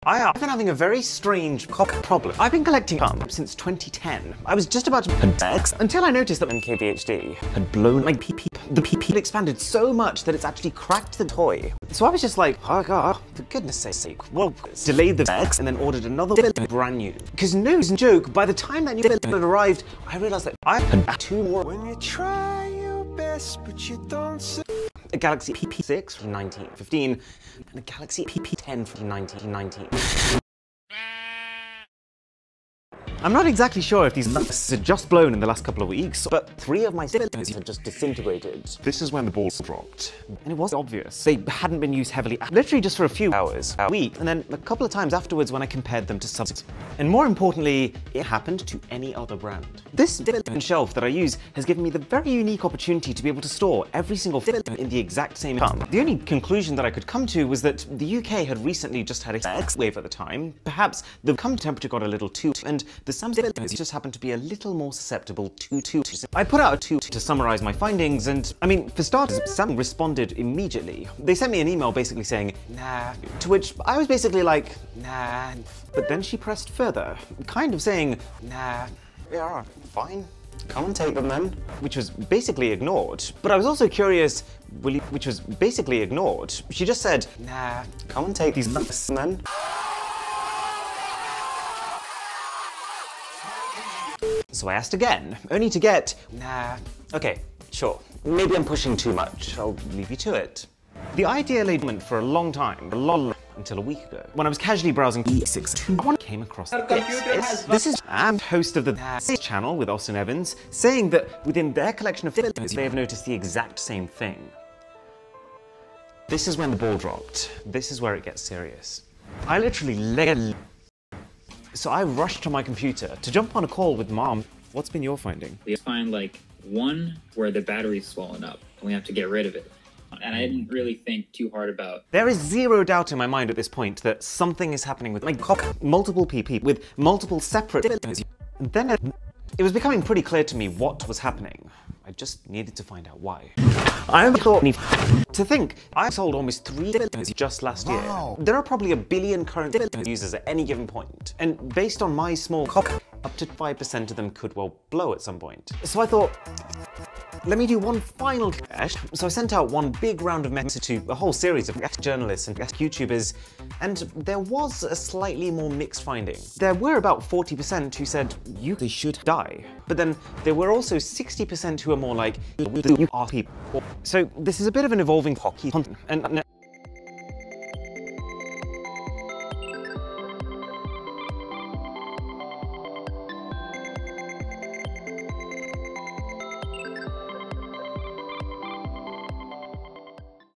I've been having a very strange problem. I've been collecting since 2010. I was just about to unbox until I noticed that MKBHD had blown my PP. The PP had expanded so much that it's actually cracked the toy. So I was just like, oh god, for goodness sake. Well, delayed the X and then ordered another brand new. Because news and joke, by the time that new had arrived, I realized that I had two more. When you try your best, but you don't. A Galaxy PP6 from 1915 and a Galaxy PP10 from 1919. I'm not exactly sure if these nuts had just blown in the last couple of weeks, but 3 of my cylinders had just disintegrated. This is when the balls dropped. And it was obvious. They hadn't been used heavily, literally just for a few hours, a week, and then a couple of times afterwards when I compared them to subs. And more importantly, it happened to any other brand. This shelf that I use has given me the very unique opportunity to be able to store every single in the exact same pump. The only conclusion that I could come to was that the UK had recently just had a X wave at the time. Perhaps the temperature got a little too, and the some just happened to be a little more susceptible to. I put out a tweet to summarize my findings, and I mean, for starters, some responded immediately. They sent me an email basically saying, nah, to which I was basically like, nah. But then she pressed further, kind of saying, nah, yeah, fine. Come and take them then. Which was basically ignored. But I was also curious, which was basically ignored. She just said, nah, come and take these nuts then. So I asked again, only to get, nah, okay, sure. Maybe I'm pushing too much. I'll leave you to it. The idea lay dormant for a long time, until a week ago, when I was casually browsing E621, came across this is I'm host of the channel with Austin Evans, saying that within their collection of they have noticed the exact same thing. This is when the ball dropped. This is where it gets serious. I literally So I rushed to my computer to jump on a call with Mom. What's been your finding? We find like one where the battery's swollen up and we have to get rid of it. And I didn't really think too hard about. There is zero doubt in my mind at this point that something is happening with multiple PP with multiple separate. And then it was becoming pretty clear to me what was happening. I just needed to find out why. I thought to think I sold almost 3 just last year. There are probably a billion current users at any given point, and based on my small up to 5% of them could well blow at some point. So I thought, let me do one final test. So I sent out one big round of messages to a whole series of journalists and YouTubers, and there was a slightly more mixed finding. There were about 40% who said you should die, but then there were also 60% who are more like you are people. So this is a bit of an evolving hockey, and